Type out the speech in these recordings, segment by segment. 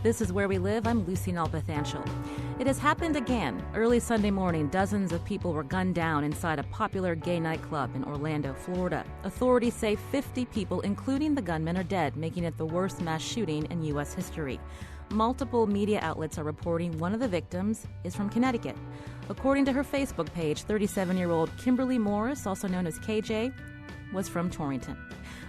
This is Where We Live. I'm Lucy Nalpathanchel. It has happened again. Early Sunday morning, dozens of people were gunned down inside a popular gay nightclub in Orlando, Florida. Authorities say 50 people, including the gunman, are dead, making it the worst mass shooting in U.S. history. Multiple media outlets are reporting one of the victims is from Connecticut. According to her Facebook page, 37-year-old Kimberly Morris, also known as KJ, was from Torrington.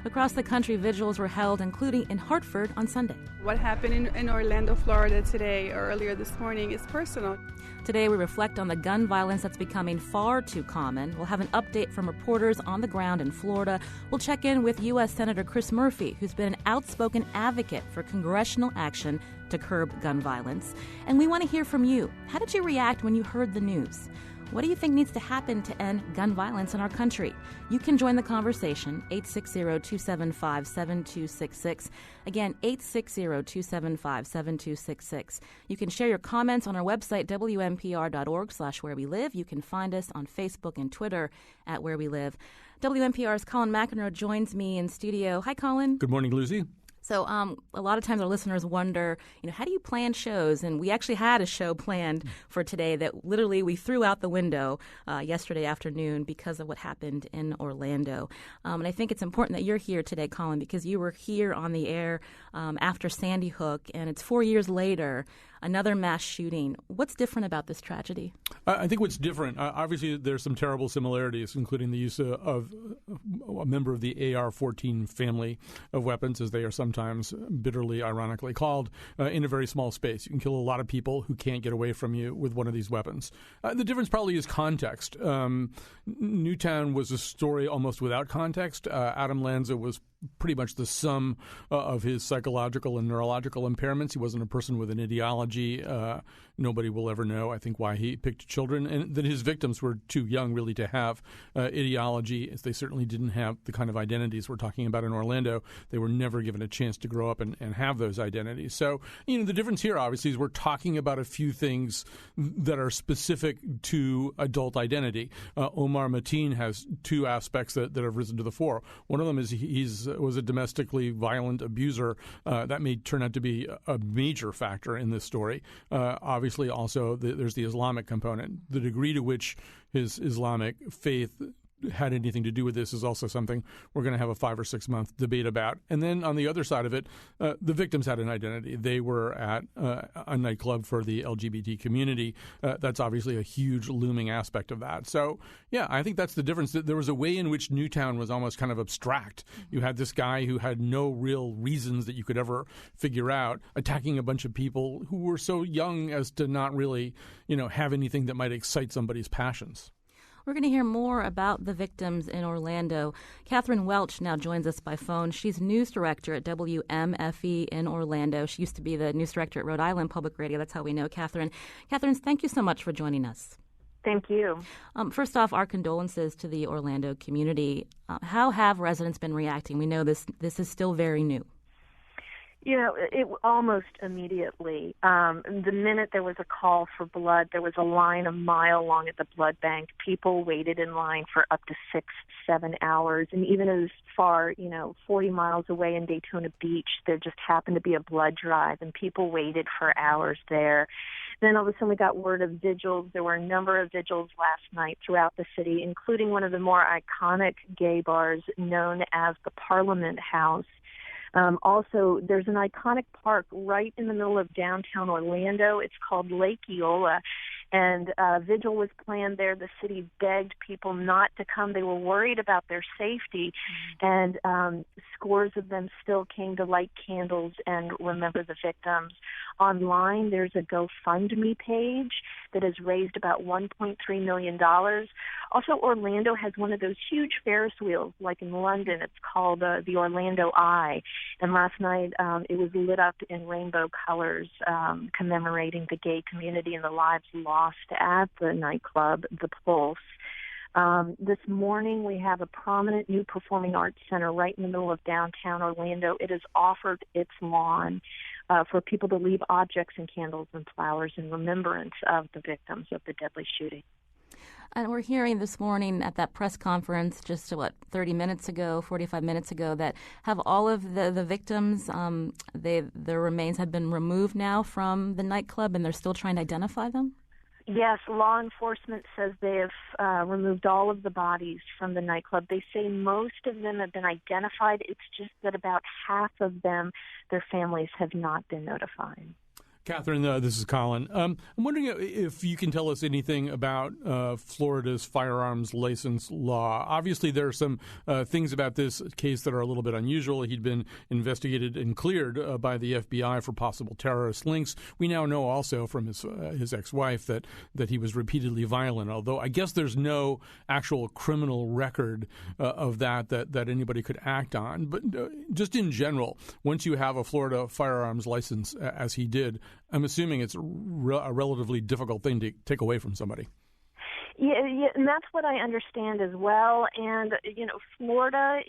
Across the country, vigils were held, including in Hartford on Sunday. What happened in Orlando, Florida today or earlier this morning is personal. Today, we reflect on the gun violence that's becoming far too common. We'll have an update from reporters on the ground in Florida. We'll check in with U.S. Senator Chris Murphy, who's been an outspoken advocate for congressional action to curb gun violence. And we want to hear from you. How did you react when you heard the news? What do you think needs to happen to end gun violence in our country? You can join the conversation, 860-275-7266. Again, 860-275-7266. You can share your comments on our website, WNPR.org/Where We Live. You can find us on Facebook and Twitter at Where We Live. WNPR's Colin McEnroe joins me in studio. Hi, Colin. Good morning, Lucy. So a lot of times our listeners wonder, how do you plan shows? And we actually had a show planned for today that literally we threw out the window yesterday afternoon because of what happened in Orlando. And I think it's important that you're here today, Colin, because you were here on the air after Sandy Hook, and it's 4 years later, another mass shooting. What's different about this tragedy? I think what's different, obviously there's some terrible similarities, including the use of a member of the AR-14 family of weapons, as they are sometimes bitterly, ironically called, in a very small space. You can kill a lot of people who can't get away from you with one of these weapons. The difference probably is context. Newtown was a story almost without context. Adam Lanza was pretty much the sum of his psychological and neurological impairments. He wasn't a person with an ideology. Nobody will ever know, I think, why he picked children. And that his victims were too young, really, to have ideology, as they certainly didn't have the kind of identities we're talking about in Orlando. They were never given a chance to grow up and have those identities. So, the difference here, obviously, is we're talking about a few things that are specific to adult identity. Omar Mateen has two aspects that have risen to the fore. One of them is he was a domestically violent abuser. That may turn out to be a major factor in this story. Obviously, also, there's the Islamic component. The degree to which his Islamic faith had anything to do with this is also something we're going to have a 5 or 6 month debate about. And then on the other side of it, the victims had an identity. They were at a nightclub for the LGBT community. That's obviously a huge looming aspect of that. So, yeah, I think that's the difference. There was a way in which Newtown was almost kind of abstract. You had this guy who had no real reasons that you could ever figure out attacking a bunch of people who were so young as to not really, have anything that might excite somebody's passions. We're going to hear more about the victims in Orlando. Catherine Welch now joins us by phone. She's news director at WMFE in Orlando. She used to be the news director at Rhode Island Public Radio. That's how we know Catherine. Catherine, thank you so much for joining us. Thank you. First off, our condolences to the Orlando community. How have residents been reacting? We know this is still very new. It almost immediately. The minute there was a call for blood, there was a line a mile long at the blood bank. People waited in line for up to 6-7 hours. And even as far, 40 miles away in Daytona Beach, there just happened to be a blood drive, and people waited for hours there. Then all of a sudden we got word of vigils. There were a number of vigils last night throughout the city, including one of the more iconic gay bars known as the Parliament House. Also, there's an iconic park right in the middle of downtown Orlando. It's called Lake Eola, and a vigil was planned there. The city begged people not to come. They were worried about their safety, and scores of them still came to light candles and remember the victims. Online, there's a GoFundMe page that has raised about $1.3 million. Also, Orlando has one of those huge Ferris wheels, like in London. It's called the Orlando Eye. And last night, it was lit up in rainbow colors, commemorating the gay community and the lives lost at the nightclub, The Pulse. This morning, we have a prominent new performing arts center right in the middle of downtown Orlando. It has offered its lawn for people to leave objects and candles and flowers in remembrance of the victims of the deadly shooting. And we're hearing this morning at that press conference, just 30 minutes ago, 45 minutes ago, that have all of the victims, their remains have been removed now from the nightclub, and they're still trying to identify them? Yes, law enforcement says they have removed all of the bodies from the nightclub. They say most of them have been identified. It's just that about half of them, their families have not been notified. Catherine, this is Colin. I'm wondering if you can tell us anything about Florida's firearms license law. Obviously, there are some things about this case that are a little bit unusual. He'd been investigated and cleared by the FBI for possible terrorist links. We now know also from his ex-wife that he was repeatedly violent, although I guess there's no actual criminal record of that anybody could act on. But just in general, once you have a Florida firearms license, as he did, I'm assuming it's a relatively difficult thing to take away from somebody. Yeah, and that's what I understand as well. And Florida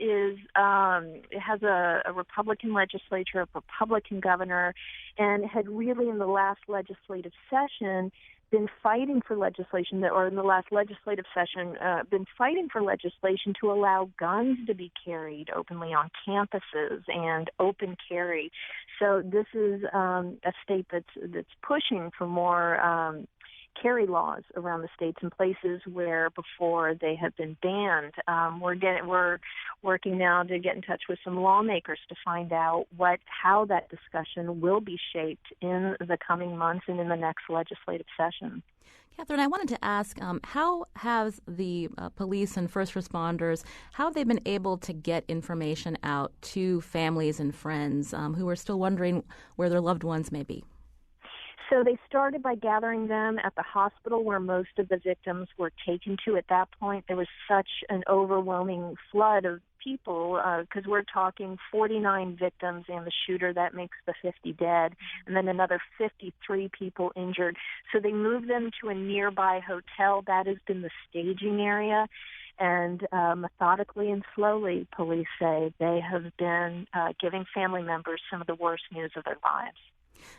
has a Republican legislature, a Republican governor, and had really in the last legislative session been fighting for legislation been fighting for legislation to allow guns to be carried openly on campuses and open carry. So this is a state that's pushing for more carry laws around the states in places where before they have been banned. We're working now to get in touch with some lawmakers to find out how that discussion will be shaped in the coming months and in the next legislative session. Catherine, I wanted to ask, how has the police and first responders, how have they been able to get information out to families and friends who are still wondering where their loved ones may be? So they started by gathering them at the hospital where most of the victims were taken to. At that point, there was such an overwhelming flood of people, because we're talking 49 victims and the shooter. That makes the 50 dead, and then another 53 people injured. So they moved them to a nearby hotel. That has been the staging area. And methodically and slowly, police say, they have been giving family members some of the worst news of their lives.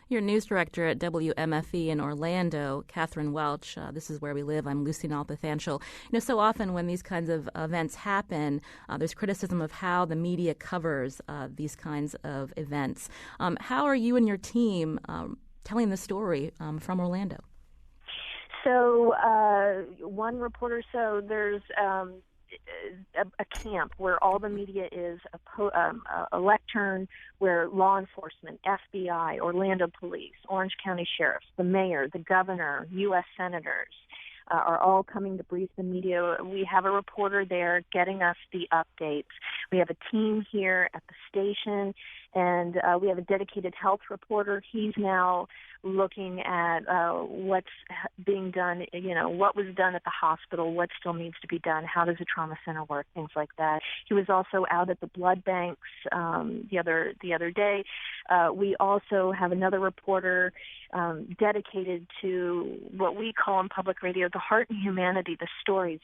You're news director at WMFE in Orlando, Catherine Welch. This is Where We Live. I'm Lucy Nalpathanchel. So often when these kinds of events happen, there's criticism of how the media covers these kinds of events. How are you and your team telling the story from Orlando? So one reporter, there's a camp where all the media is, a lectern where law enforcement, FBI, Orlando Police, Orange County Sheriffs, the mayor, the governor, U.S. senators are all coming to brief the media. We have a reporter there getting us the updates. We have a team here at the station, and we have a dedicated health reporter. He's now looking at what's being done, what was done at the hospital, what still needs to be done, how does the trauma center work, things like that. He was also out at the blood banks the other day. We also have another reporter dedicated to what we call in public radio the heart and humanity, the stories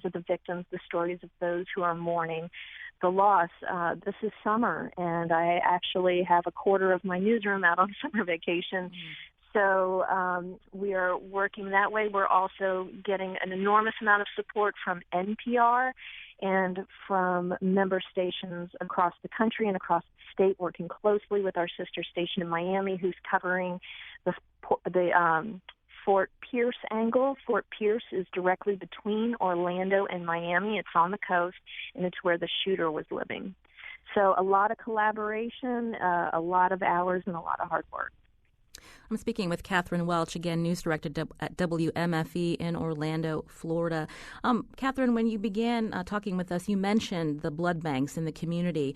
of the victims, the stories of those who are mourning the loss. This is summer, and I actually have a quarter of my newsroom out on summer vacation. So we are working that way. We're also getting an enormous amount of support from NPR and from member stations across the country and across the state, working closely with our sister station in Miami, who's covering the Fort Pierce angle. Fort Pierce is directly between Orlando and Miami. It's on the coast, and it's where the shooter was living. So a lot of collaboration, a lot of hours, and a lot of hard work. I'm speaking with Catherine Welch, again, news director at WMFE in Orlando, Florida. Catherine, when you began talking with us, you mentioned the blood banks in the community.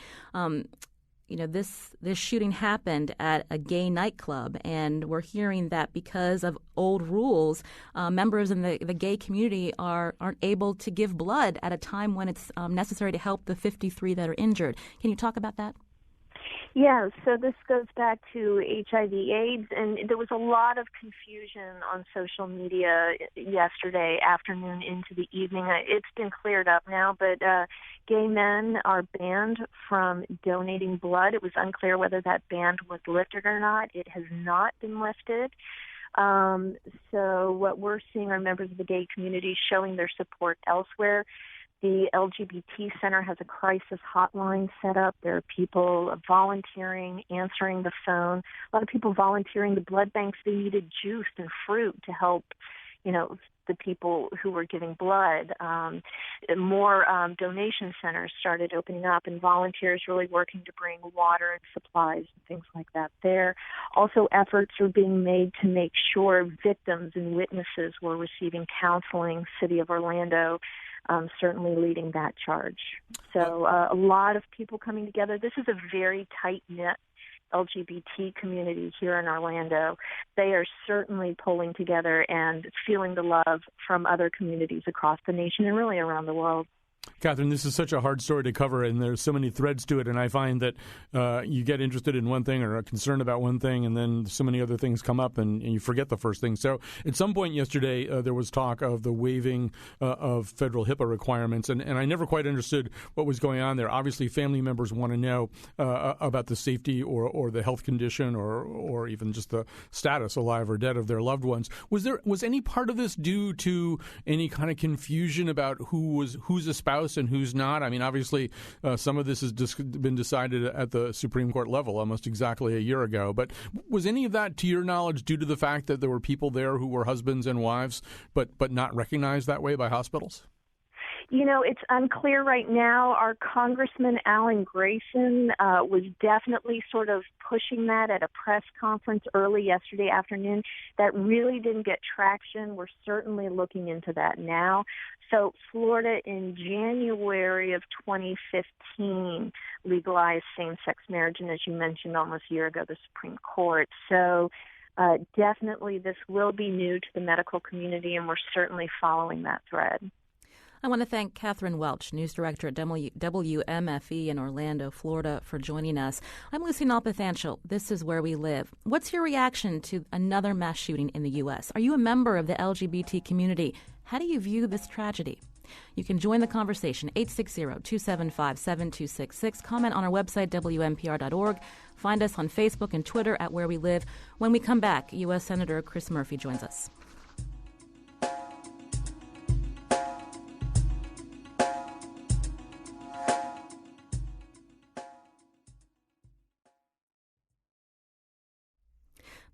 This shooting happened at a gay nightclub, and we're hearing that because of old rules, members in the gay community aren't able to give blood at a time when it's necessary to help the 53 that are injured. Can you talk about that? Yeah, so this goes back to HIV/AIDS, and there was a lot of confusion on social media yesterday afternoon into the evening. It's been cleared up now, but gay men are banned from donating blood. It was unclear whether that ban was lifted or not. It has not been lifted. So what we're seeing are members of the gay community showing their support elsewhere. The LGBT Center has a crisis hotline set up. There are people volunteering, answering the phone. A lot of people volunteering the blood banks. They needed juice and fruit to help, the people who were giving blood. More donation centers started opening up, and volunteers really working to bring water and supplies and things like that there. Also, efforts are being made to make sure victims and witnesses were receiving counseling. City of Orlando certainly leading that charge. So a lot of people coming together. This is a very tight-knit LGBT community here in Orlando. They are certainly pulling together and feeling the love from other communities across the nation and really around the world. Catherine, this is such a hard story to cover, and there's so many threads to it, and I find that you get interested in one thing or are concerned about one thing, and then so many other things come up, and you forget the first thing. So at some point yesterday, there was talk of the waiving of federal HIPAA requirements, and I never quite understood what was going on there. Obviously, family members want to know about the safety or the health condition or even just the status, alive or dead, of their loved ones. Was any part of this due to any kind of confusion about who's a spouse and who's not? I mean, obviously, some of this has been decided at the Supreme Court level almost exactly a year ago. But was any of that, to your knowledge, due to the fact that there were people there who were husbands and wives, but not recognized that way by hospitals? It's unclear right now. Our Congressman Alan Grayson was definitely sort of pushing that at a press conference early yesterday afternoon. That really didn't get traction. We're certainly looking into that now. So Florida in January of 2015 legalized same-sex marriage, and as you mentioned, almost a year ago, the Supreme Court. So definitely this will be new to the medical community, and we're certainly following that thread. I want to thank Catherine Welch, news director at WMFE in Orlando, Florida, for joining us. I'm Lucy Nalpathanchel. This is Where We Live. What's your reaction to another mass shooting in the U.S.? Are you a member of the LGBT community? How do you view this tragedy? You can join the conversation, 860-275-7266. Comment on our website, WNPR.org. Find us on Facebook and Twitter at Where We Live. When we come back, U.S. Senator Chris Murphy joins us.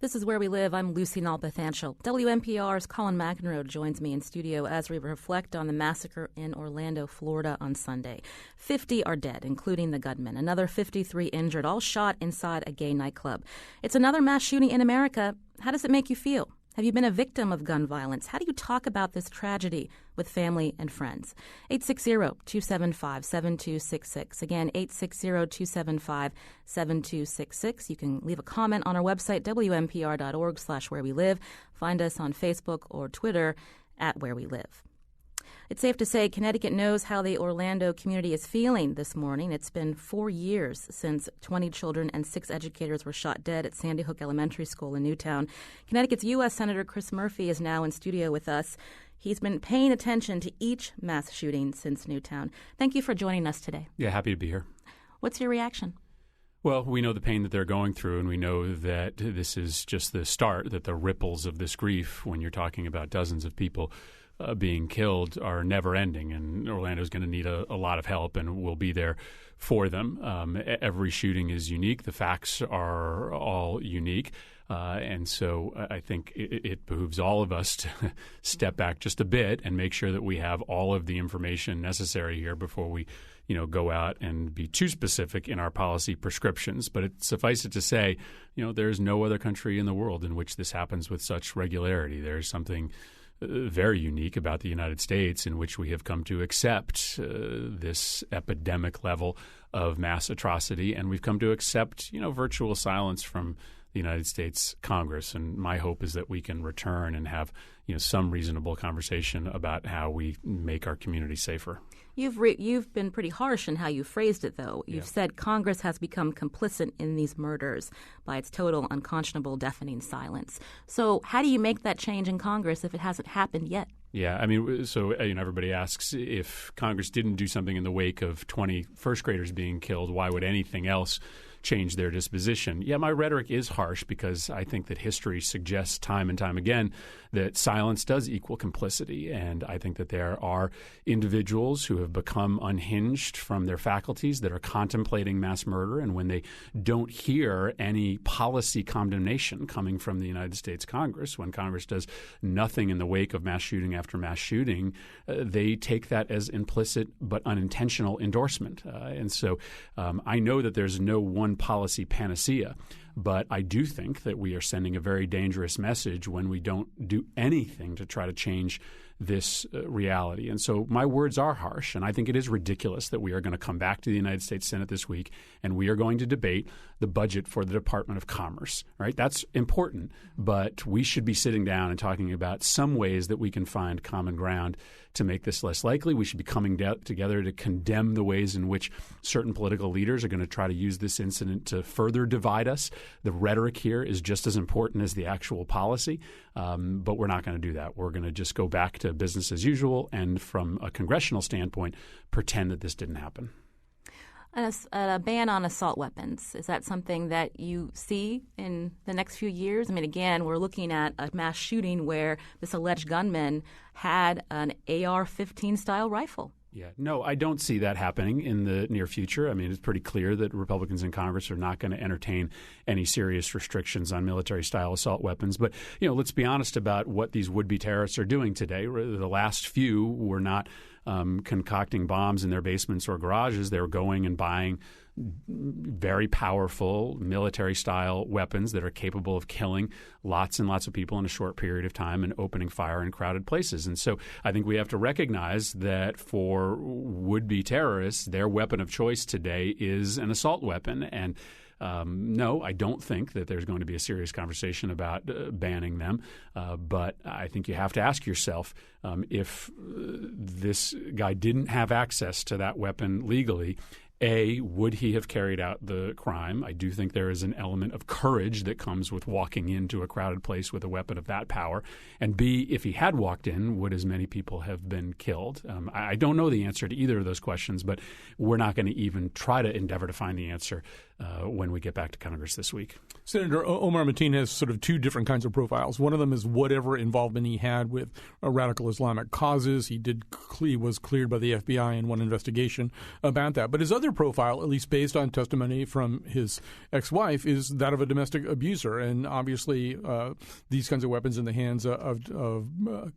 This is Where We Live. I'm Lucy Nalpathanchel. WNPR's Colin McEnroe joins me in studio as we reflect on the massacre in Orlando, Florida on Sunday. 50 are dead, including the gunman. Another 53 injured, all shot inside a gay nightclub. It's another mass shooting in America. How does it make you feel? Have you been a victim of gun violence? How do you talk about this tragedy with family and friends? 860-275-7266. Again, 860-275-7266. You can leave a comment on our website, WNPR.org/Where We Live. Find us on Facebook or Twitter at Where We Live. It's safe to say Connecticut knows how the Orlando community is feeling this morning. It's been 4 years since 20 children and 6 educators were shot dead at Sandy Hook Elementary School in Newtown. Connecticut's U.S. Senator Chris Murphy is now in studio with us. He's been paying attention to each mass shooting since Newtown. Thank you for joining us today. Yeah, happy to be here. What's your reaction? Well, we know the pain that they're going through, and we know that this is just the start, that the ripples of this grief, when you're talking about dozens of people being killed, are never ending, and Orlando's going to need a lot of help, and we'll be there for them. Every shooting is unique. The facts are all unique. And so I think it behooves all of us to step back just a bit and make sure that we have all of the information necessary here before we go out and be too specific in our policy prescriptions. But suffice it to say, there's no other country in the world in which this happens with such regularity. There's something very unique about the United States in which we have come to accept this epidemic level of mass atrocity, and we've come to accept, virtual silence from the United States Congress. And my hope is that we can return and have, some reasonable conversation about how we make our community safer. You've been pretty harsh in how you phrased it, though. You've said Congress has become complicit in these murders by its total, unconscionable, deafening silence. So how do you make that change in Congress if it hasn't happened yet? Yeah, I mean, so everybody asks, if Congress didn't do something in the wake of 20 first graders being killed, why would anything else change their disposition. Yeah, my rhetoric is harsh because I think that history suggests time and time again that silence does equal complicity. And I think that there are individuals who have become unhinged from their faculties that are contemplating mass murder. And when they don't hear any policy condemnation coming from the United States Congress, when Congress does nothing in the wake of mass shooting after mass shooting, they take that as implicit but unintentional endorsement. And so I know that there's no one policy panacea. But I do think that we are sending a very dangerous message when we don't do anything to try to change this reality. And so my words are harsh, and I think it is ridiculous that we are going to come back to the United States Senate this week and we are going to debate the budget for the Department of Commerce, right? That's important, but we should be sitting down and talking about some ways that we can find common ground to make this less likely. We should be coming together to condemn the ways in which certain political leaders are going to try to use this incident to further divide us. The rhetoric here is just as important as the actual policy, but we're not going to do that. We're going to just go back to business as usual and, from a congressional standpoint, pretend that this didn't happen. A ban on assault weapons, is that something that you see in the next few years? I mean, again, we're looking at a mass shooting where this alleged gunman had an AR-15 style rifle. Yeah, no, I don't see that happening in the near future. I mean, it's pretty clear that Republicans in Congress are not going to entertain any serious restrictions on military-style assault weapons. But, let's be honest about what these would-be terrorists are doing today. The last few were not concocting bombs in their basements or garages. They were going and buying very powerful military-style weapons that are capable of killing lots and lots of people in a short period of time and opening fire in crowded places. And so I think we have to recognize that for would-be terrorists, their weapon of choice today is an assault weapon. And no, I don't think that there's going to be a serious conversation about banning them. But I think you have to ask yourself if this guy didn't have access to that weapon legally, A, would he have carried out the crime? I do think there is an element of courage that comes with walking into a crowded place with a weapon of that power. And B, if he had walked in, would as many people have been killed? I don't know the answer to either of those questions, but we're not going to even try to endeavor to find the answer when we get back to Congress this week. Senator Omar Mateen has sort of two different kinds of profiles. One of them is whatever involvement he had with radical Islamic causes. He was cleared by the FBI in one investigation about that. But his other profile, at least based on testimony from his ex-wife, is that of a domestic abuser. And obviously, these kinds of weapons in the hands of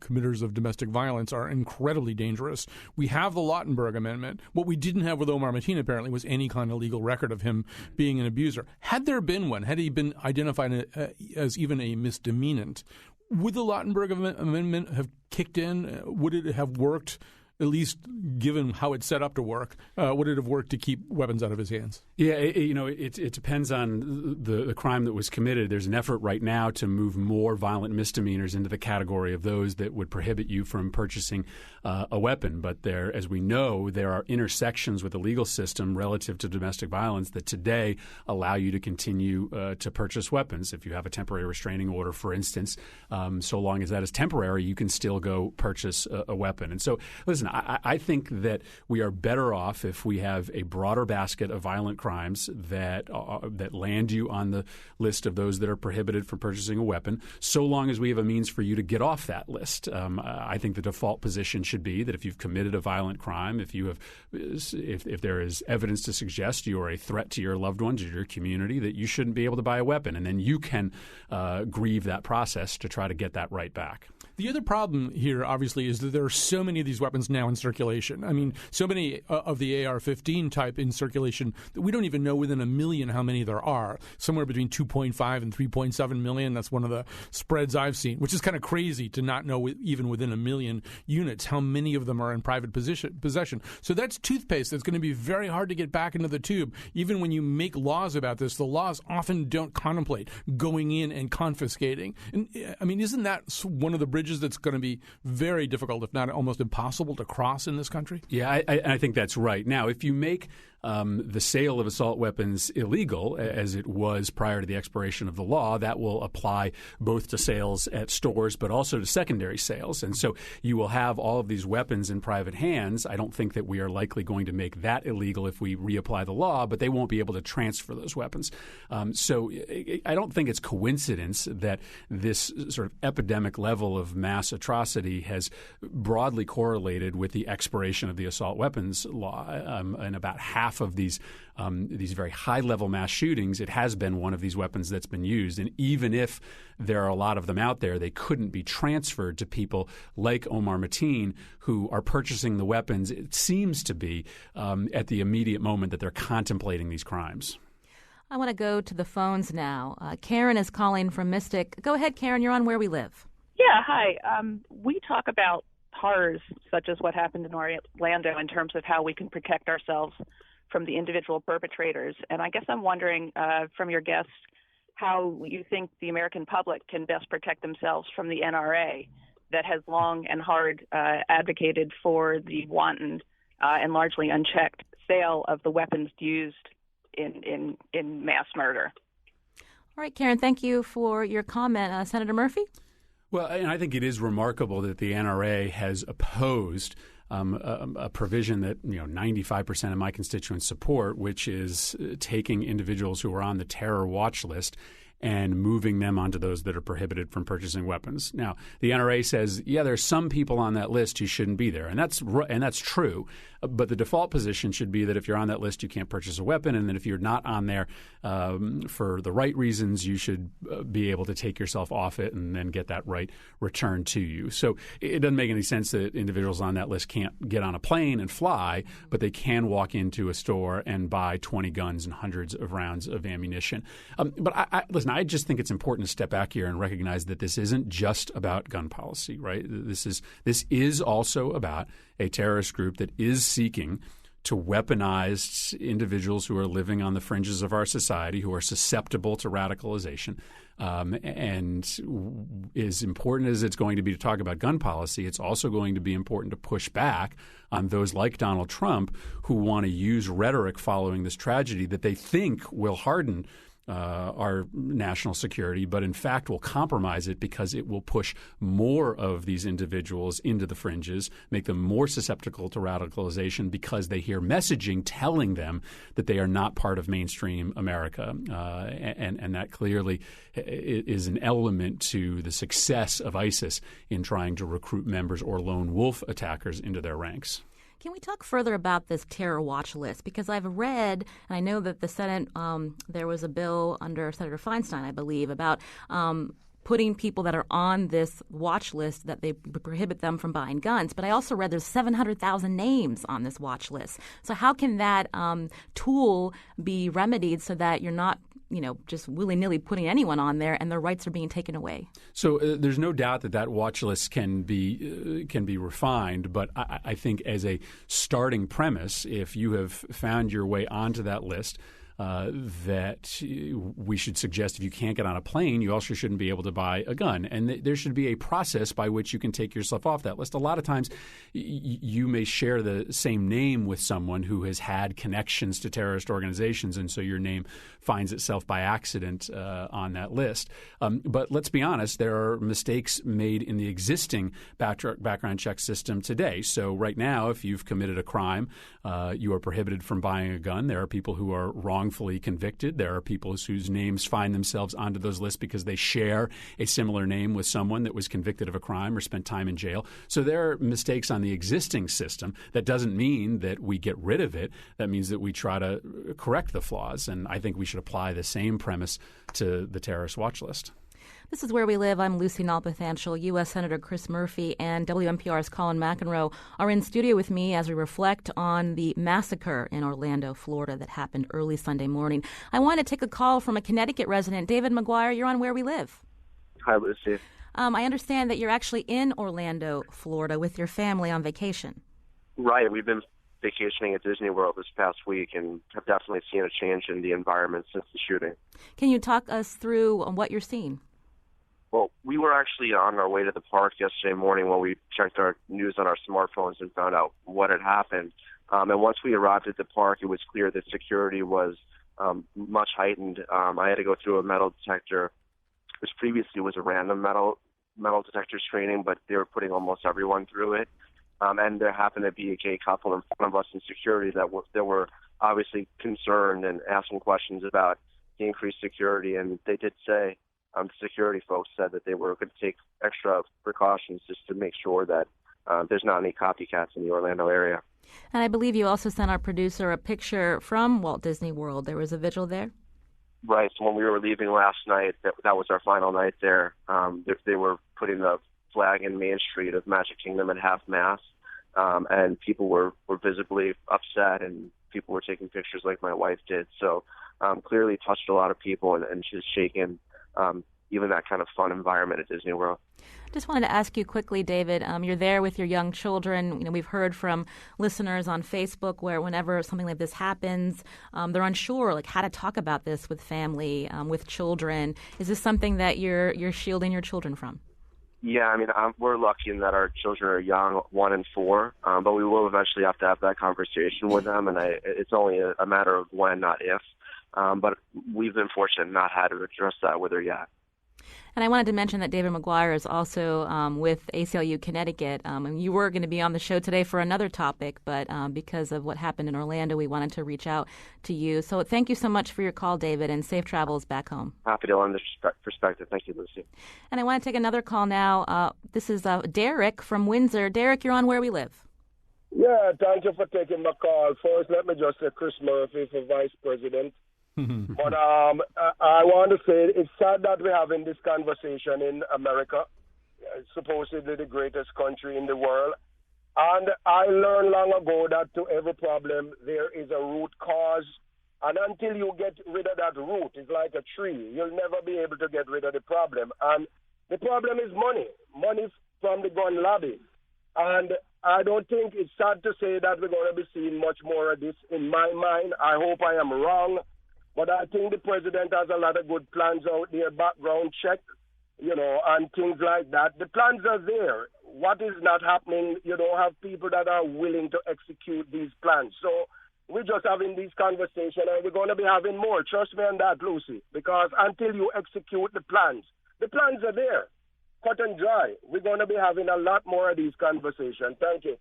committers of domestic violence are incredibly dangerous. We have the Lautenberg Amendment. What we didn't have with Omar Mateen, apparently, was any kind of legal record of him being an abuser. Had there been one, had he been identified as even a misdemeanant, would the Lautenberg Amendment have kicked in? Would it have worked, at least given how it's set up to work? Would it have worked to keep weapons out of his hands? Yeah, it depends on the crime that was committed. There's an effort right now to move more violent misdemeanors into the category of those that would prohibit you from purchasing a weapon. But there, as we know, there are intersections with the legal system relative to domestic violence that today allow you to continue to purchase weapons. If you have a temporary restraining order, for instance, so long as that is temporary, you can still go purchase a weapon. And so, listen, I think that we are better off if we have a broader basket of violent crimes that land you on the list of those that are prohibited from purchasing a weapon, so long as we have a means for you to get off that list. I think the default position should be that if you've committed a violent crime, if there is evidence to suggest you are a threat to your loved ones or your community, that you shouldn't be able to buy a weapon, and then you can grieve that process to try to get that right back. The other problem here, obviously, is that there are so many of these weapons now in circulation. I mean, so many of the AR-15 type in circulation that we don't even know within a million how many there are. Somewhere between 2.5 and 3.7 million. That's one of the spreads I've seen, which is kind of crazy to not know even within a million units how many of them are in private possession. So that's toothpaste that's going to be very hard to get back into the tube. Even when you make laws about this, the laws often don't contemplate going in and confiscating. And I mean, isn't that one of the bridges that's going to be very difficult, if not almost impossible, to cross in this country? Yeah, I think that's right. Now, if you make the sale of assault weapons illegal, as it was prior to the expiration of the law, that will apply both to sales at stores but also to secondary sales. And so you will have all of these weapons in private hands. I don't think that we are likely going to make that illegal if we reapply the law, but they won't be able to transfer those weapons. So I don't think it's coincidence that this sort of epidemic level of mass atrocity has broadly correlated with the expiration of the assault weapons law. And about half of these very high-level mass shootings, it has been one of these weapons that's been used. And even if there are a lot of them out there, they couldn't be transferred to people like Omar Mateen, who are purchasing the weapons, it seems to be, at the immediate moment that they're contemplating these crimes. I want to go to the phones now. Karen is calling from Mystic. Go ahead, Karen. You're on Where We Live. Yeah, hi. We talk about horrors such as what happened in Orlando in terms of how we can protect ourselves from the individual perpetrators. And I guess I'm wondering from your guests how you think the American public can best protect themselves from the NRA that has long and hard advocated for the wanton and largely unchecked sale of the weapons used in mass murder. All right, Karen, thank you for your comment. Senator Murphy? Well, and I think it is remarkable that the NRA has opposed a provision that 95% of my constituents support, which is taking individuals who are on the terror watch list and moving them onto those that are prohibited from purchasing weapons. Now, the NRA says, yeah, there's some people on that list who shouldn't be there, and that's true. But the default position should be that if you're on that list, you can't purchase a weapon, and that if you're not on there for the right reasons, you should be able to take yourself off it and then get that right returned to you. So it doesn't make any sense that individuals on that list can't get on a plane and fly, but they can walk into a store and buy 20 guns and hundreds of rounds of ammunition. But listen, I just think it's important to step back here and recognize that this isn't just about gun policy, right? This is also about a terrorist group that is seeking to weaponize individuals who are living on the fringes of our society, who are susceptible to radicalization. And as important as it's going to be to talk about gun policy, it's also going to be important to push back on those like Donald Trump who want to use rhetoric following this tragedy that they think will harden our national security, but in fact will compromise it because it will push more of these individuals into the fringes, make them more susceptible to radicalization because they hear messaging telling them that they are not part of mainstream America. And that clearly is an element to the success of ISIS in trying to recruit members or lone wolf attackers into their ranks. Can we talk further about this terror watch list? Because I've read, and I know that the Senate, there was a bill under Senator Feinstein, I believe, about putting people that are on this watch list that they prohibit them from buying guns. But I also read there's 700,000 names on this watch list. So how can that tool be remedied so that you're not just willy-nilly putting anyone on there and their rights are being taken away? So there's no doubt that watch list can be refined, but I think as a starting premise, if you have found your way onto that list, that we should suggest if you can't get on a plane, you also shouldn't be able to buy a gun. And there should be a process by which you can take yourself off that list. A lot of times you may share the same name with someone who has had connections to terrorist organizations, and so your name finds itself by accident on that list. But let's be honest, there are mistakes made in the existing background check system today. So right now, if you've committed a crime, you are prohibited from buying a gun. There are people who are wrongfully convicted. There are people whose names find themselves onto those lists because they share a similar name with someone that was convicted of a crime or spent time in jail. So there are mistakes on the existing system. That doesn't mean that we get rid of it. That means that we try to correct the flaws. And I think we should apply the same premise to the terrorist watch list. This is Where We Live. I'm Lucy Nalpathanchel. U.S. Senator Chris Murphy and WNPR's Colin McEnroe are in studio with me as we reflect on the massacre in Orlando, Florida that happened early Sunday morning. I want to take a call from a Connecticut resident. David McGuire, you're on Where We Live. Hi, Lucy. I understand that you're actually in Orlando, Florida with your family on vacation. Right. We've been vacationing at Disney World this past week and have definitely seen a change in the environment since the shooting. Can you talk us through what you're seeing? Well, we were actually on our way to the park yesterday morning when we checked our news on our smartphones and found out what had happened. And once we arrived at the park, it was clear that security was much heightened. I had to go through a metal detector, which previously was a random metal detector screening, but they were putting almost everyone through it. And there happened to be a gay couple in front of us in security that were obviously concerned and asking questions about the increased security. And they did say, the security folks said that they were going to take extra precautions just to make sure that there's not any copycats in the Orlando area. And I believe you also sent our producer a picture from Walt Disney World. There was a vigil there? Right. So when we were leaving last night, that was our final night there. They were putting the flag in Main Street of Magic Kingdom at half-mast, and people were visibly upset, and people were taking pictures like my wife did. So clearly touched a lot of people, and she's shaken even that kind of fun environment at Disney World. Just wanted to ask you quickly, David, you're there with your young children. You know, we've heard from listeners on Facebook where whenever something like this happens, they're unsure like how to talk about this with family, with children. Is this something that you're shielding your children from? Yeah, I mean, we're lucky in that our children are young, 1 and 4, but we will eventually have to have that conversation with them, and it's only a matter of when, not if. But we've been fortunate not had to address that with her yet. And I wanted to mention that David McGuire is also with ACLU Connecticut. And you were going to be on the show today for another topic, but because of what happened in Orlando, we wanted to reach out to you. So thank you so much for your call, David, and safe travels back home. Happy to lend this perspective. Thank you, Lucy. And I want to take another call now. This is Derek from Windsor. Derek, you're on Where We Live. Yeah, thank you for taking my call. First, let me just say Chris Murphy for Vice President. But I want to say it's sad that we're having this conversation in America, supposedly the greatest country in the world. And I learned long ago that to every problem there is a root cause. And until you get rid of that root, it's like a tree. You'll never be able to get rid of the problem. And the problem is money from the gun lobby. And I don't think it's sad to say that we're going to be seeing much more of this. In my mind, I hope I am wrong. But I think the president has a lot of good plans out there, background check, and things like that. The plans are there. What is not happening, you don't have people that are willing to execute these plans. So we're just having these conversations, and we're going to be having more. Trust me on that, Lucy, because until you execute the plans are there, cut and dry. We're going to be having a lot more of these conversations. Thank you.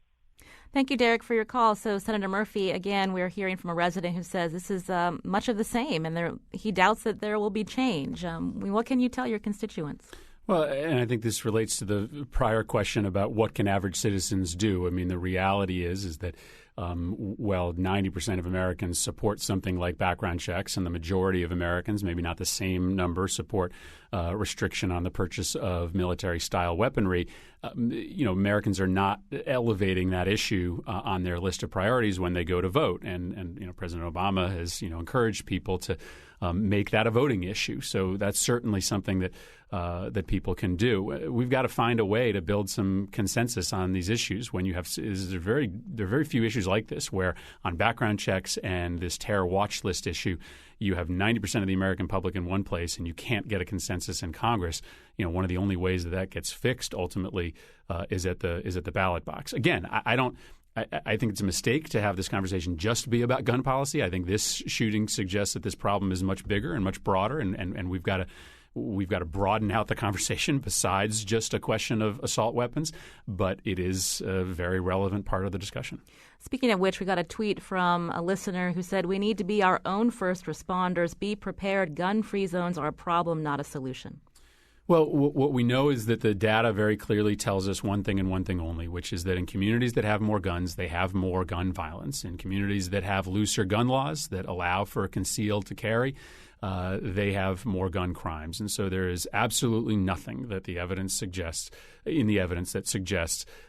Thank you, Derek, for your call. So, Senator Murphy, again, we're hearing from a resident who says this is much of the same, and he doubts that there will be change. What can you tell your constituents? Well, and I think this relates to the prior question about what can average citizens do. I mean, the reality is that 90% of Americans support something like background checks, and the majority of Americans, maybe not the same number, support restriction on the purchase of military-style weaponry. Americans are not elevating that issue on their list of priorities when they go to vote, and President Obama has encouraged people to make that a voting issue. So that's certainly something that people can do. We've got to find a way to build some consensus on these issues. When you have there are very few issues like this where on background checks and this terror watch list issue, you have 90% of the American public in one place, and you can't get a consensus in Congress. One of the only ways that gets fixed ultimately is at the ballot box. Again, I think it's a mistake to have this conversation just be about gun policy. I think this shooting suggests that this problem is much bigger and much broader, and we've got to broaden out the conversation besides just a question of assault weapons. But it is a very relevant part of the discussion. Speaking of which, we got a tweet from a listener who said, "We need to be our own first responders. Be prepared. Gun-free zones are a problem, not a solution." Well, what we know is that the data very clearly tells us one thing and one thing only, which is that in communities that have more guns, they have more gun violence. In communities that have looser gun laws that allow for concealed to carry, they have more gun crimes. And so there is absolutely nothing that the evidence suggests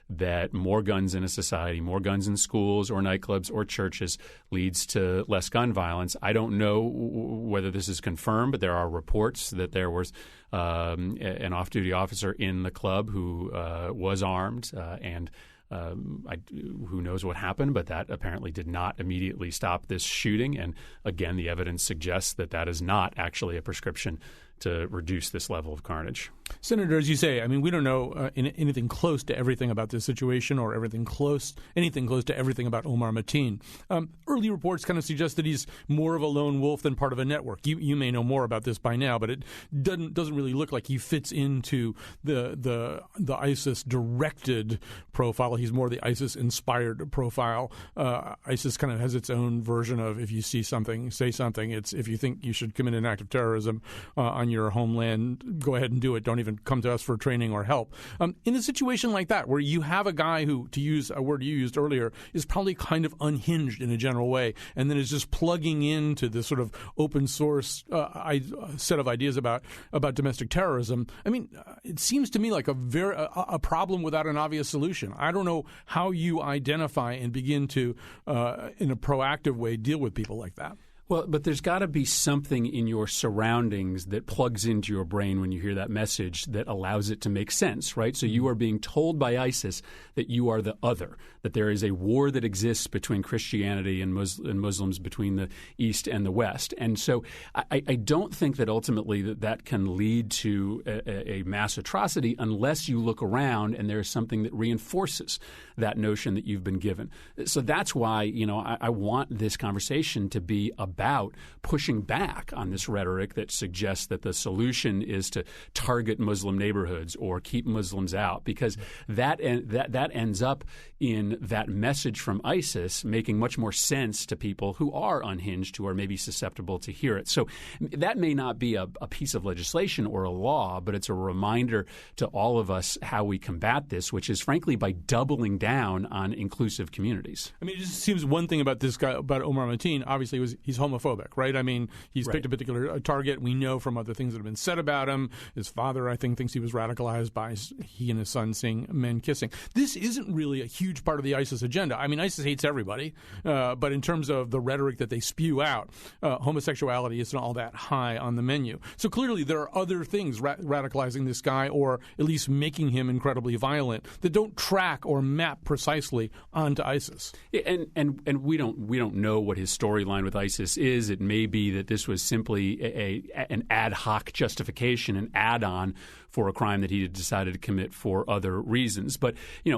that more guns in a society, more guns in schools or nightclubs or churches leads to less gun violence. I don't know whether this is confirmed, but there are reports that there was an off-duty officer in the club who was armed and who knows what happened, but that apparently did not immediately stop this shooting. And again, the evidence suggests that that is not actually a prescription to reduce this level of carnage. Senator, as you say, I mean, we don't know anything close to everything about this situation or anything close to everything about Omar Mateen. Early reports kind of suggest that he's more of a lone wolf than part of a network. You may know more about this by now, but it doesn't really look like he fits into the ISIS directed profile. He's more the ISIS inspired profile. ISIS kind of has its own version of if you see something, say something. It's if you think you should commit an act of terrorism on your homeland, go ahead and do it. Don't even come to us for training or help. In a situation like that, where you have a guy who, to use a word you used earlier, is probably kind of unhinged in a general way, and then is just plugging into this sort of open source set of ideas about domestic terrorism. I mean, it seems to me like a problem without an obvious solution. I don't know how you identify and begin to, in a proactive way, deal with people like that. Well, but there's got to be something in your surroundings that plugs into your brain when you hear that message that allows it to make sense, right? So you are being told by ISIS that you are the other, that there is a war that exists between Christianity and Muslims, between the East and the West. And so I don't think that ultimately that can lead to a mass atrocity unless you look around and there is something that reinforces that notion that you've been given. So that's why, I want this conversation to be about pushing back on this rhetoric that suggests that the solution is to target Muslim neighborhoods or keep Muslims out, because that ends up in that message from ISIS making much more sense to people who are unhinged, who are maybe susceptible to hear it. So that may not be a piece of legislation or a law, but it's a reminder to all of us how we combat this, which is frankly by doubling down on inclusive communities. I mean, it just seems one thing about this guy, about Omar Mateen, obviously he's homophobic, right? I mean, he's picked a particular target. We know from other things that have been said about him. His father, I think, thinks he was radicalized by he and his son seeing men kissing. This isn't really a huge part of the ISIS agenda. I mean, ISIS hates everybody, but in terms of the rhetoric that they spew out, homosexuality isn't all that high on the menu. So clearly there are other things radicalizing this guy, or at least making him incredibly violent, that don't track or map precisely onto ISIS. And we don't know what his storyline with ISIS is. It may be that this was simply an ad hoc justification, an add-on for a crime that he had decided to commit for other reasons. But,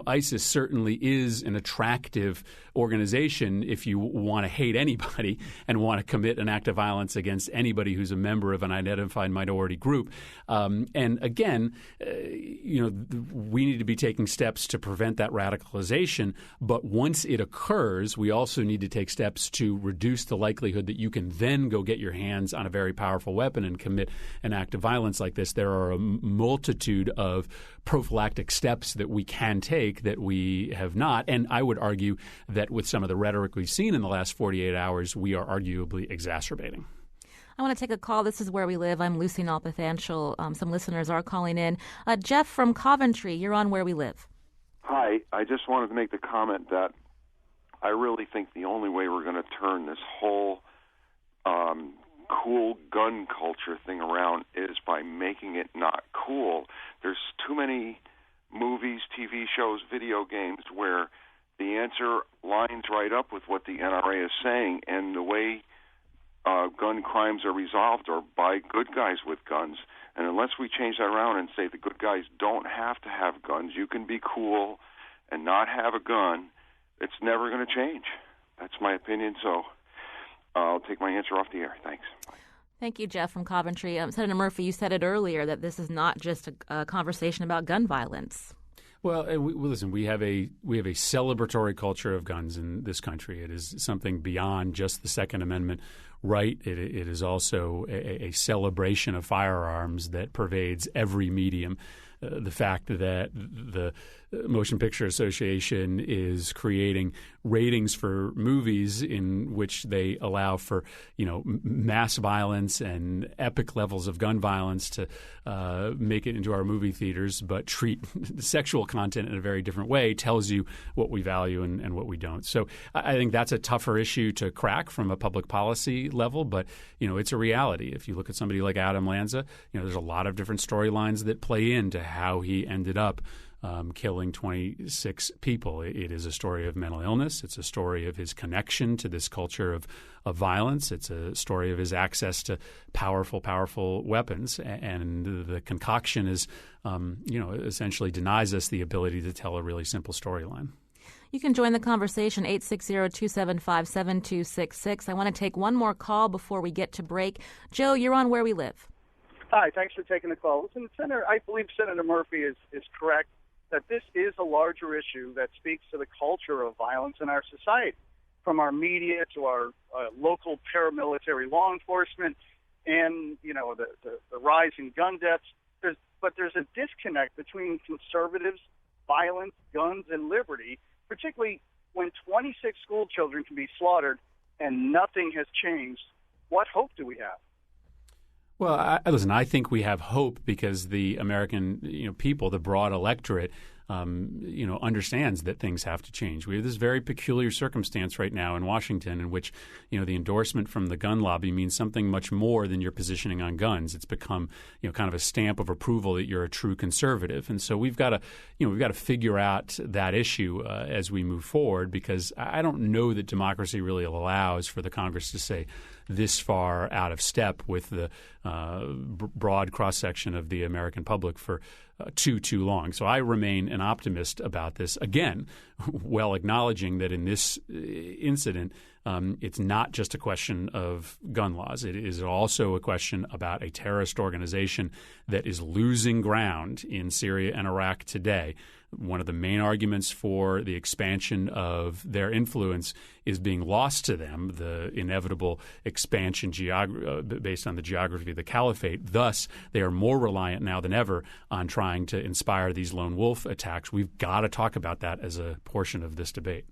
ISIS certainly is an attractive organization if you want to hate anybody and want to commit an act of violence against anybody who's a member of an identified minority group. And again, we need to be taking steps to prevent that radicalization. But once it occurs, we also need to take steps to reduce the likelihood that you can then go get your hands on a very powerful weapon and commit an act of violence like this. There are a multitude of prophylactic steps that we can take that we have not. And I would argue that with some of the rhetoric we've seen in the last 48 hours, we are arguably exacerbating. I want to take a call. This is Where We Live. I'm Lucy Nalpathanchel. Some listeners are calling in. Jeff from Coventry, you're on Where We Live. Hi. I just wanted to make the comment that I really think the only way we're going to turn this whole cool gun culture thing around is by making it not cool. There's too many movies, TV shows, video games where the answer lines right up with what the NRA is saying, and the way gun crimes are resolved are by good guys with guns. And unless we change that around and say the good guys don't have to have guns, you can be cool and not have a gun, it's never going to change. That's my opinion, so I'll take my answer off the air. Thanks. Thank you, Jeff from Coventry. Senator Murphy, you said it earlier that this is not just a conversation about gun violence. Well, listen, we have a celebratory culture of guns in this country. It is something beyond just the Second Amendment right. It is also a celebration of firearms that pervades every medium. The fact that the Motion Picture Association is creating ratings for movies in which they allow for, mass violence and epic levels of gun violence to make it into our movie theaters, but treat sexual content in a very different way tells you what we value and what we don't. So I think that's a tougher issue to crack from a public policy level, but, it's a reality. If you look at somebody like Adam Lanza, there's a lot of different storylines that play into how he ended up killing 26 people. It is a story of mental illness. It's a story of his connection to this culture of violence. It's a story of his access to powerful weapons. And the concoction is, essentially denies us the ability to tell a really simple storyline. You can join the conversation, 860-275-7266. I want to take one more call before we get to break. Joe, you're on Where We Live. Hi, thanks for taking the call. Listen, I believe Senator Murphy is correct that this is a larger issue that speaks to the culture of violence in our society, from our media to our local paramilitary law enforcement and, the rise in gun deaths. But there's a disconnect between conservatives, violence, guns, and liberty, particularly when 26 school children can be slaughtered and nothing has changed. What hope do we have? Well, I think we have hope because the American people, the broad electorate, understands that things have to change. We have this very peculiar circumstance right now in Washington in which, the endorsement from the gun lobby means something much more than your positioning on guns. It's become, kind of a stamp of approval that you're a true conservative. And so we've got to figure out that issue as we move forward, because I don't know that democracy really allows for the Congress to say this far out of step with the broad cross-section of the American public for too long. So I remain an optimist about this, again, while acknowledging that in this incident, it's not just a question of gun laws. It is also a question about a terrorist organization that is losing ground in Syria and Iraq today. One of the main arguments for the expansion of their influence is being lost to them, the inevitable expansion based on the geography of the caliphate. Thus, they are more reliant now than ever on trying to inspire these lone wolf attacks. We've got to talk about that as a portion of this debate.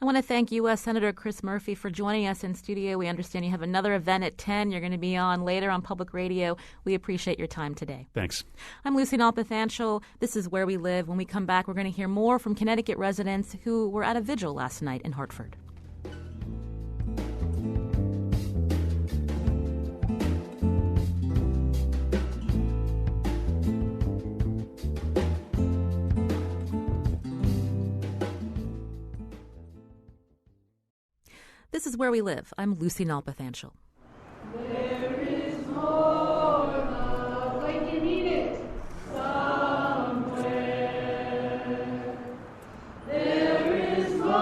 I want to thank U.S. Senator Chris Murphy for joining us in studio. We understand you have another event at 10. You're going to be on later on public radio. We appreciate your time today. Thanks. I'm Lucy Nalpathanchel. This is Where We Live. When we come back, we're going to hear more from Connecticut residents who were at a vigil last night in Hartford. This is Where We Live. I'm Lucy Nalpathanchel. There is more love, like you need it, somewhere. There is more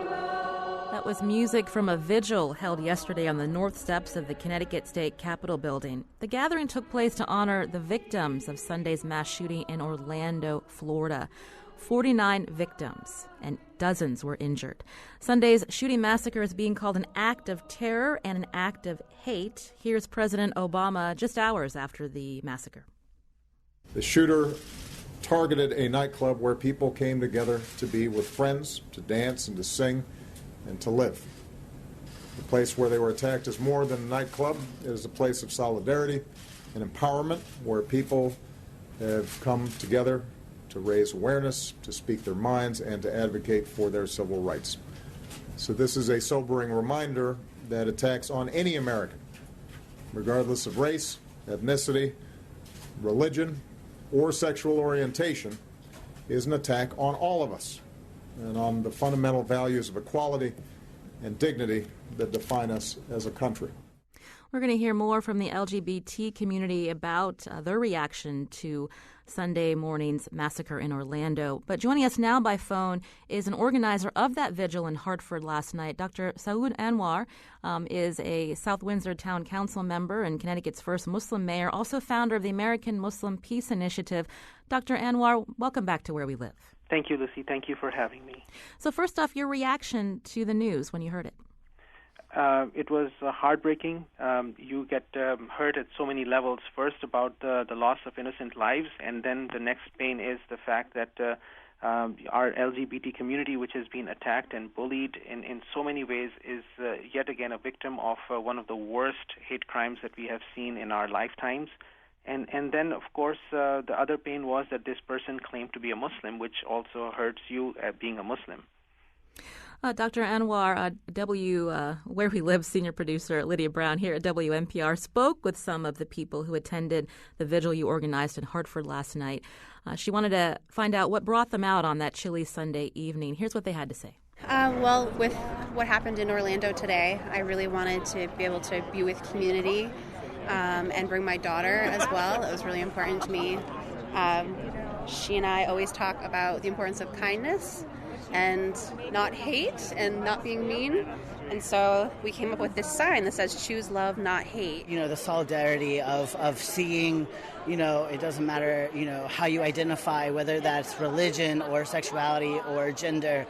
love. That was music from a vigil held yesterday on the north steps of the Connecticut State Capitol building. The gathering took place to honor the victims of Sunday's mass shooting in Orlando, Florida. 49 victims and dozens were injured. Sunday's shooting massacre is being called an act of terror and an act of hate. Here's President Obama just hours after the massacre. The shooter targeted a nightclub where people came together to be with friends, to dance and to sing and to live. The place where they were attacked is more than a nightclub. It is a place of solidarity and empowerment where people have come together to raise awareness, to speak their minds, and to advocate for their civil rights. So this is a sobering reminder that attacks on any American, regardless of race, ethnicity, religion, or sexual orientation, is an attack on all of us and on the fundamental values of equality and dignity that define us as a country. We're going to hear more from the LGBT community about their reaction to Sunday morning's massacre in Orlando. But joining us now by phone is an organizer of that vigil in Hartford last night. Dr. Saud Anwar is a South Windsor Town Council member and Connecticut's first Muslim mayor, also founder of the American Muslim Peace Initiative. Dr. Anwar, welcome back to Where We Live. Thank you, Lucy. Thank you for having me. So first off, your reaction to the news when you heard it. It was heartbreaking. You get hurt at so many levels. First, about the loss of innocent lives, and then the next pain is the fact that our LGBT community, which has been attacked and bullied in so many ways, is yet again a victim of one of the worst hate crimes that we have seen in our lifetimes. And then, of course, the other pain was that this person claimed to be a Muslim, which also hurts you being a Muslim. Dr. Anwar, Where We Live senior producer Lydia Brown here at WNPR spoke with some of the people who attended the vigil you organized in Hartford last night. She wanted to find out what brought them out on that chilly Sunday evening. Here's what they had to say. Well, with what happened in Orlando today, I really wanted to be able to be with community and bring my daughter as well. It was really important to me. She and I always talk about the importance of kindness and not hate and not being mean. And so we came up with this sign that says, choose love, not hate. You know, the solidarity of seeing, you know, it doesn't matter, you know, how you identify, whether that's religion or sexuality or gender.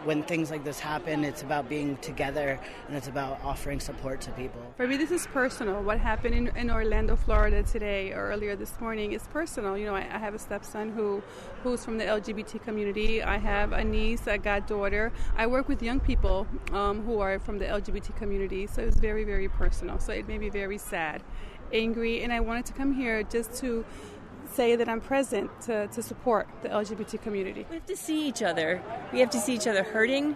When things like this happen, it's about being together and it's about offering support to people. For me, this is personal. What happened in Orlando, Florida today or earlier this morning is personal. You know, I have a stepson who's from the LGBT community. I have a niece, a goddaughter. I work with young people who are from the LGBT community, so it's very, very personal. So it made me very sad, angry, and I wanted to come here just to say that I'm present to support the LGBT community. We have to see each other. We have to see each other hurting.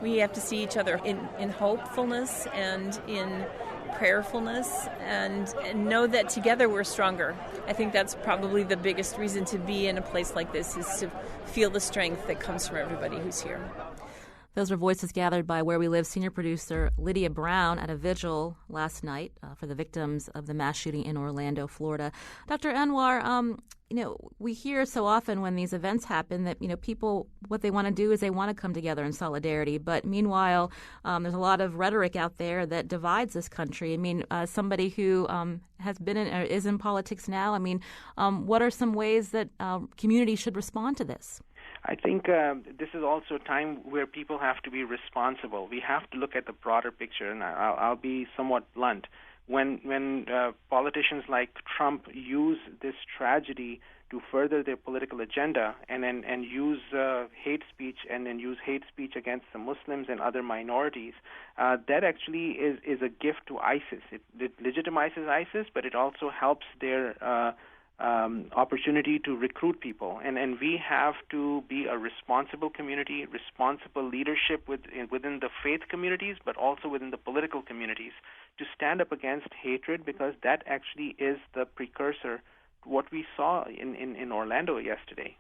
We have to see each other in hopefulness and in prayerfulness and know that together we're stronger. I think that's probably the biggest reason to be in a place like this, is to feel the strength that comes from everybody who's here. Those were voices gathered by Where We Live senior producer Lydia Brown at a vigil last night for the victims of the mass shooting in Orlando, Florida. Dr. Anwar, you know, we hear so often when these events happen that, you know, people, what they want to do is they want to come together in solidarity. But meanwhile, there's a lot of rhetoric out there that divides this country. I mean, somebody who has been in or is in politics now, I mean, what are some ways that community should respond to this? I think this is also a time where people have to be responsible. We have to look at the broader picture, and I'll be somewhat blunt. When politicians like Trump use this tragedy to further their political agenda and use hate speech and then use hate speech against the Muslims and other minorities, that actually is a gift to ISIS. It legitimizes ISIS, but it also helps their opportunity to recruit people. And we have to be a responsible community, responsible leadership within the faith communities, but also within the political communities, to stand up against hatred, because that actually is the precursor to what we saw in Orlando yesterday.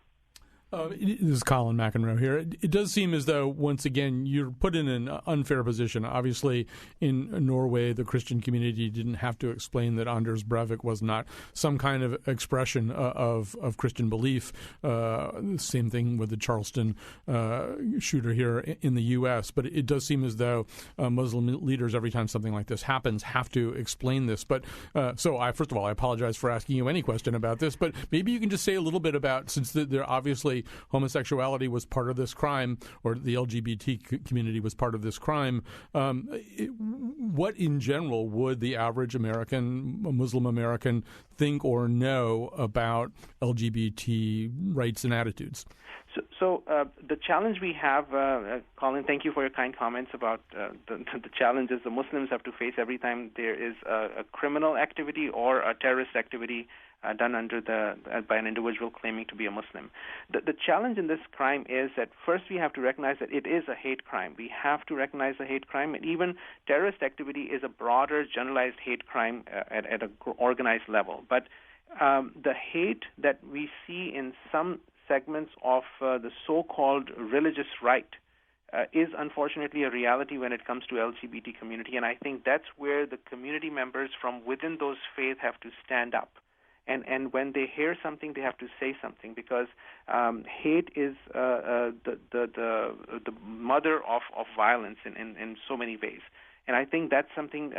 This is Colin McEnroe here. It does seem as though, once again, you're put in an unfair position. Obviously, in Norway, the Christian community didn't have to explain that Anders Breivik was not some kind of expression of Christian belief. Same thing with the Charleston shooter here in the U.S. But it does seem as though Muslim leaders, every time something like this happens, have to explain this. But so, first of all, I apologize for asking you any question about this, but maybe you can just say a little bit about, since they're obviously homosexuality was part of this crime, or the LGBT community was part of this crime. What in general would the average American, Muslim American, think or know about LGBT rights and attitudes? So the challenge we have, Colin, thank you for your kind comments about the challenges the Muslims have to face every time there is a criminal activity or a terrorist activity done by an individual claiming to be a Muslim. The challenge in this crime is that first we have to recognize that it is a hate crime. We have to recognize a hate crime, and even terrorist activity is a broader, generalized hate crime at an organized level. But the hate that we see in some segments of the so-called religious right is unfortunately a reality when it comes to LGBT community, and I think that's where the community members from within those faiths have to stand up. And when they hear something, they have to say something, because hate is the mother of violence in so many ways. And I think that's something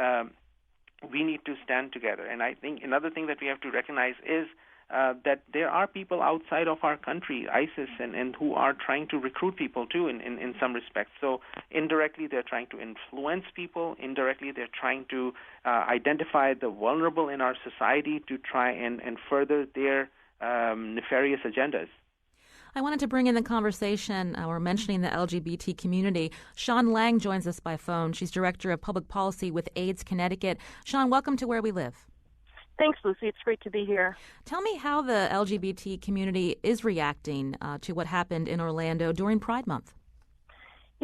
we need to stand together. And I think another thing that we have to recognize is that there are people outside of our country, ISIS, and who are trying to recruit people too in some respects. So indirectly they're trying to influence people. Indirectly they're trying to identify the vulnerable in our society to try and further their nefarious agendas. I wanted to bring in the conversation. We're mentioning the LGBT community. Sean Lang joins us by phone. She's Director of Public Policy with AIDS Connecticut. Sean, welcome to Where We Live. Thanks, Lucy. It's great to be here. Tell me how the LGBT community is reacting to what happened in Orlando during Pride Month.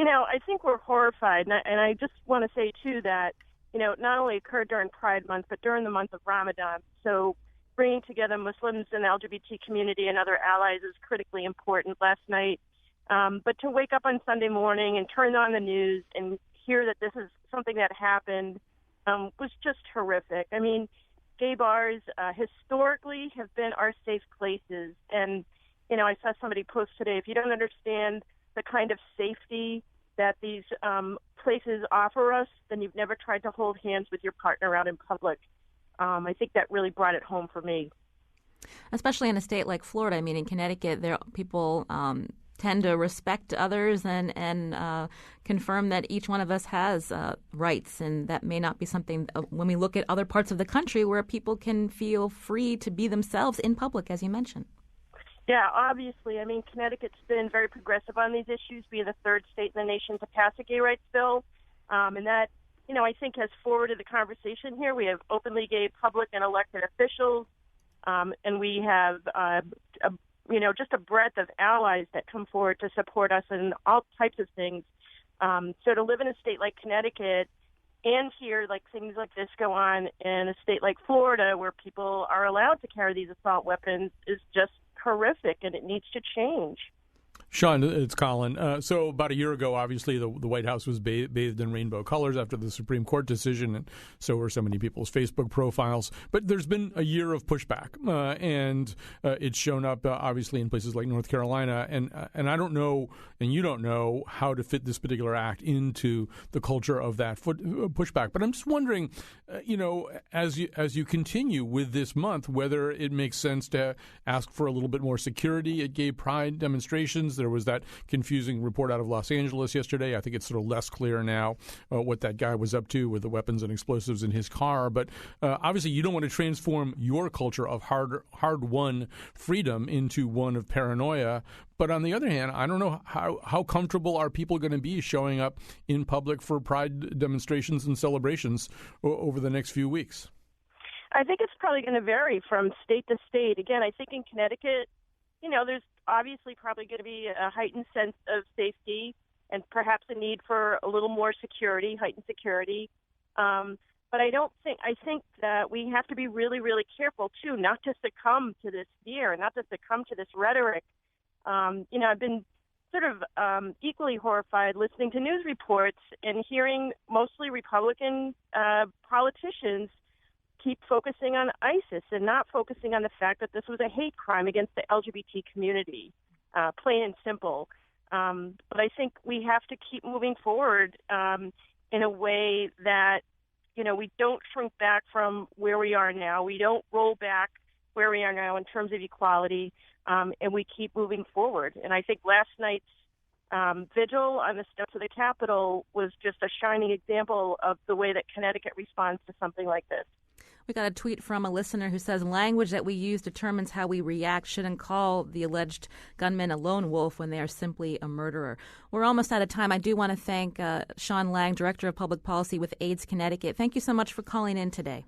I think we're horrified, and I just want to say, too, that, it not only occurred during Pride Month, but during the month of Ramadan. So bringing together Muslims and the LGBT community and other allies is critically important last night. But to wake up on Sunday morning and turn on the news and hear that this is something that happened was just horrific. I mean, gay bars historically have been our safe places. And, I saw somebody post today, if you don't understand the kind of safety that these places offer us, then you've never tried to hold hands with your partner out in public. I think that really brought it home for me. Especially in a state like Florida. I mean, in Connecticut, people tend to respect others and confirm that each one of us has rights, and that may not be something when we look at other parts of the country where people can feel free to be themselves in public, as you mentioned. Yeah, obviously. I mean, Connecticut's been very progressive on these issues, being the third state in the nation to pass a gay rights bill. And that, I think has forwarded the conversation here. We have openly gay public and elected officials, and we have, just a breadth of allies that come forward to support us in all types of things. So to live in a state like Connecticut and hear things like this go on in a state like Florida where people are allowed to carry these assault weapons is just horrific, and it needs to change. Sean, it's Colin. So about a year ago, obviously, the White House was bathed in rainbow colors after the Supreme Court decision, and so were so many people's Facebook profiles. But there's been a year of pushback, and it's shown up, obviously, in places like North Carolina. And I don't know, and you don't know, how to fit this particular act into the culture of that pushback. But I'm just wondering, as you continue with this month, whether it makes sense to ask for a little bit more security at gay pride demonstrations. There was that confusing report out of Los Angeles yesterday. I think it's sort of less clear now what that guy was up to with the weapons and explosives in his car. But obviously, you don't want to transform your culture of hard-won freedom into one of paranoia. But on the other hand, I don't know how comfortable are people going to be showing up in public for pride demonstrations and celebrations over the next few weeks. I think it's probably going to vary from state to state. Again, I think in Connecticut, there's obviously probably going to be a heightened sense of safety and perhaps a need for a little more security, heightened security. But I think that we have to be really, really careful, too, not to succumb to this fear, not to succumb to this rhetoric. I've been sort of equally horrified listening to news reports and hearing mostly Republican politicians keep focusing on ISIS and not focusing on the fact that this was a hate crime against the LGBT community, plain and simple. But I think we have to keep moving forward in a way that, we don't shrink back from where we are now. We don't roll back where we are now in terms of equality, and we keep moving forward. And I think last night's vigil on the steps of the Capitol was just a shining example of the way that Connecticut responds to something like this. We got a tweet from a listener who says language that we use determines how we react. Shouldn't call the alleged gunman a lone wolf when they are simply a murderer. We're almost out of time. I do want to thank Sean Lang, Director of Public Policy with AIDS Connecticut. Thank you so much for calling in today.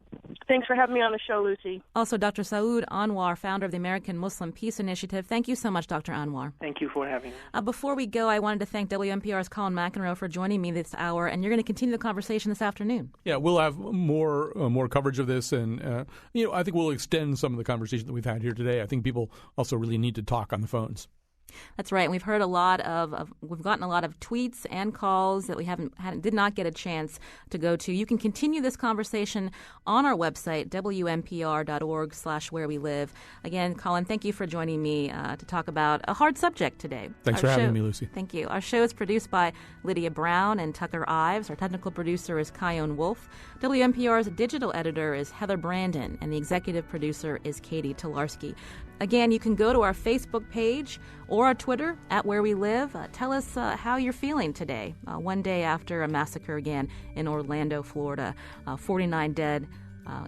Thanks for having me on the show, Lucy. Also, Dr. Saud Anwar, founder of the American Muslim Peace Initiative. Thank you so much, Dr. Anwar. Thank you for having me. Before we go, I wanted to thank WNPR's Colin McEnroe for joining me this hour, and you're going to continue the conversation this afternoon. Yeah, we'll have more coverage of this, and I think we'll extend some of the conversation that we've had here today. I think people also really need to talk on the phones. That's right. We've heard we've gotten a lot of tweets and calls that we did not get a chance to go to. You can continue this conversation on our website, WNPR.org/wherewelive. Again, Colin, thank you for joining me to talk about a hard subject today. Thanks for having me, Lucy. Thank you. Our show is produced by Lydia Brown and Tucker Ives. Our technical producer is Kyone Wolf. WNPR's digital editor is Heather Brandon, and the executive producer is Katie Tolarski. Again, you can go to our Facebook page or our Twitter @WhereWeLive. Tell us how you're feeling today, one day after a massacre again in Orlando, Florida. 49 dead,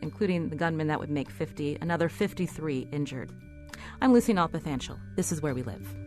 including the gunman that would make 50, another 53 injured. I'm Lucy Nalpathanchel. This is Where We Live.